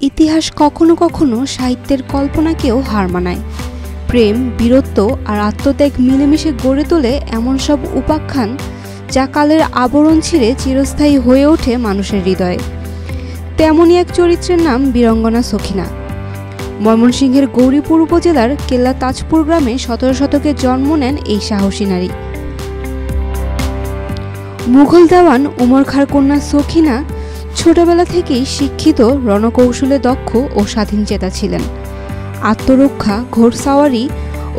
ইতিহাস কখনো কখনো সাহিত্যের কল্পনাকেও হার মানায়। প্রেম, বীরত্ব আর আত্মত্যাগ মিলেমিশে গড়ে তোলে এমন সব উপাখ্যান যা কালের আবরণ ছিঁড়ে চিরস্থায়ী হয়ে ওঠে মানুষের হৃদয়ে। তেমনই এক চরিত্রের নাম বীরাঙ্গনা সখিনা। ময়মনসিংহের গৌরীপুর উপজেলার কেল্লা তাজপুর গ্রামে 17 শতকে জন্ম নেন এই সাহসী নারী। মুঘল দেওয়ান উমর খাঁর কন্যা সখিনা ছোটবেলা থেকেই শিক্ষিত, রণকৌশলে দক্ষ ও স্বাধীনচেতা ছিলেন। আত্মরক্ষা, ঘোড়সাওয়ারি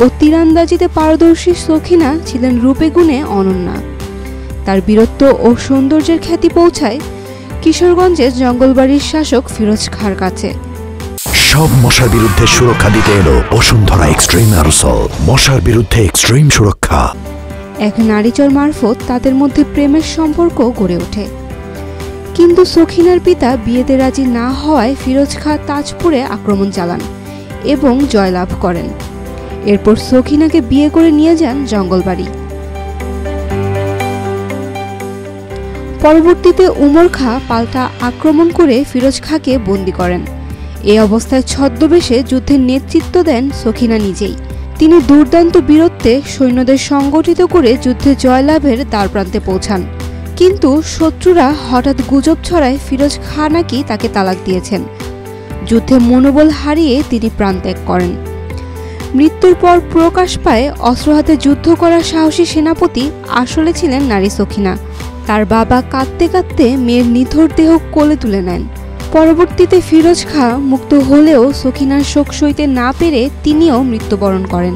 ও তীরান্দাজিতে পারদর্শী সখিনা ছিলেন রূপে গুণে অনন্যা। তার বীরত্ব ও সৌন্দর্যের খ্যাতি পৌঁছায় কিশোরগঞ্জের জঙ্গলবাড়ির শাসক ফিরোজ খাঁর কাছে। সব মশার বিরুদ্ধে সুরক্ষা দিতে এলো বসুন্ধরা এক্সট্রিম অ্যারোসল, মশার বিরুদ্ধে এক্সট্রিম সুরক্ষা। এক নারীচর মারফত তাদের মধ্যে প্রেমের সম্পর্ক গড়ে ওঠে। কিন্তু সখিনার পিতা বিয়েতে রাজি না হওয়ায় ফিরোজ খাঁ তাজপুরে আক্রমণ চালান এবং জয়লাভ করেন। এরপর সখিনাকে বিয়ে করে নিয়ে যান জঙ্গলবাড়ি। পরবর্তীতে উমর খাঁ পাল্টা আক্রমণ করে ফিরোজ খাঁকে বন্দী করেন। এ অবস্থায় ছদ্মবেশে যুদ্ধের নেতৃত্ব দেন সখিনা নিজেই। তিনি দুর্দান্ত বীরত্বে সৈন্যদের সংগঠিত করে যুদ্ধে জয়লাভের দ্বারপ্রান্তে পৌঁছান। কিন্তু শত্রুরা হঠাৎ গুজব ছড়ায় ফিরোজ খাঁ নাকি তাকে তালাক দিয়েছেন। যুদ্ধে মনোবল হারিয়ে তিনি প্রাণত্যাগ করেন। মৃত্যুর পর প্রকাশ পায় অস্ত্র হাতে যুদ্ধ করার সাহসী সেনাপতি আসলে ছিলেন নারী সখিনা। তার বাবা কাঁদতে কাঁদতে মেয়ের নিথর দেহ কোলে তুলে নেন। পরবর্তীতে ফিরোজ খাঁ মুক্ত হলেও সখিনার শোক সইতে না পেরে তিনিও মৃত্যুবরণ করেন।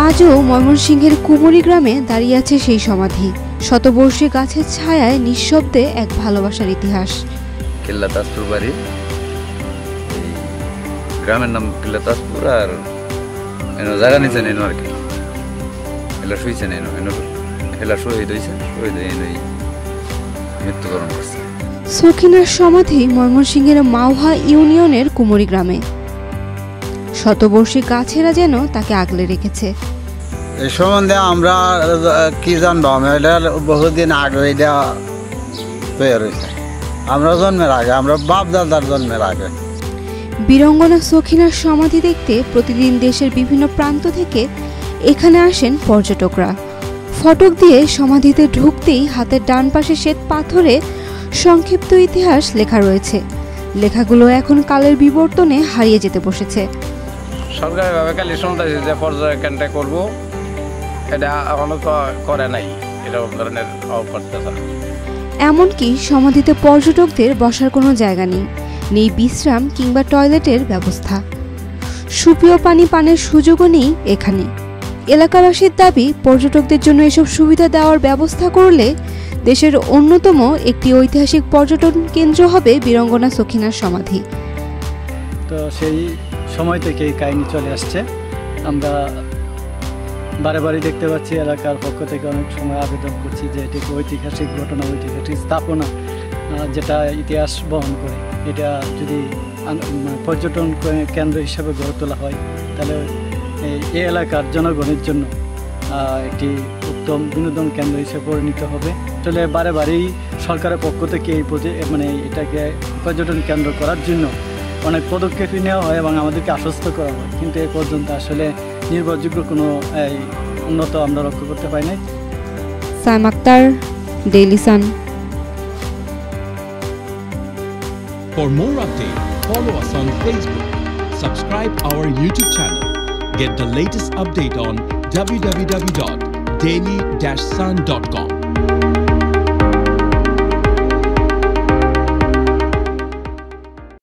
আজও ময়মনসিংহের কুমুরি গ্রামে দাঁড়িয়ে আছে সেই সমাধি। শতবর্ষী গাছের ছায়ায় নিঃশব্দে এক ভালোবাসার ইতিহাস। কেল্লা তাজপুর বাড়ি, গ্রামের নাম কেল্লা তাজপুর। আর জায়গা নিচে নেন আর কি, এলা শুয়েছে নেন, এলা শহীদ হয়েছে, শহীদ হয়ে মৃত্যুবরণ করছে। সখিনার সমাধি ময়মনসিংহের মাওহা ইউনিয়নের কুমুরি গ্রামে। শতবর্ষী গাছেরা যেন তাকে আগলে রেখেছে। এই সম্বন্ধে আমরা কি জানবো, এটা বহুদিন আগে এটা তৈরি হয়েছে, আমরা জন্মের আগে, আমরা বাপ দাদার জন্মের আগে। বীরাঙ্গনা সখিনার সমাধি দেখতে প্রতিদিন দেশের বিভিন্ন প্রান্ত থেকে এখানে আসেন পর্যটকরা। ফটক দিয়ে সমাধিতে ঢুকতেই হাতের ডান পাশে শ্বেত পাথরে সংক্ষিপ্ত ইতিহাস লেখা রয়েছে। লেখাগুলো এখন কালের বিবর্তনে হারিয়ে যেতে বসেছে। সরকারিভাবে খালি শুনতেছি যে পর্যটনটা করবো, এটা এখনো তো করে নাই, এরকম ধরনের করতেছে। এমনকি সমাধিতে পর্যটকদের বসার কোনো জায়গা নেই, নেই বিশ্রাম কিংবা টয়লেটের ব্যবস্থা। সুপেয় পানি পানের সুযোগও নেই এখানে। এলাকাবাসীর দাবি, পর্যটকদের জন্য এসব সুবিধা দেওয়ার ব্যবস্থা করলে দেশের অন্যতম একটি ঐতিহাসিক পর্যটন কেন্দ্র হবে বীরাঙ্গনা সখিনার সমাধি। তো সেই সময় থেকে এই কাহিনী চলে আসছে। আমরা বারে বারে দেখতে পাচ্ছি এলাকার পক্ষ থেকে অনেক সময় আবেদন করছি যে এটি ঐতিহাসিক ঘটনা, ঐতিহাসিক স্থাপনা, যেটা ইতিহাস বহন করে। এটা যদি পর্যটন কেন্দ্র হিসাবে গড়ে তোলা হয় তাহলে এই এলাকার জনগণের জন্য একটি উত্তম বিনোদন কেন্দ্র হিসেবে পরিণত হবে। আসলে বারে বারেই সরকারের পক্ষ থেকে এই এটাকে পর্যটন কেন্দ্র করার জন্য অনেক পদক্ষেপই নেওয়া হয় এবং আমাদেরকে আশ্বস্ত করা হয়, কিন্তু এ পর্যন্ত আসলে নির্ভরযোগ্য কোনো উন্নত আমরা লক্ষ্য করতে পারি নাই। Saim Akhtar, Daily Sun. For more updates, follow us on Facebook, subscribe our YouTube channel, get the latest update on www.daily-sun.com.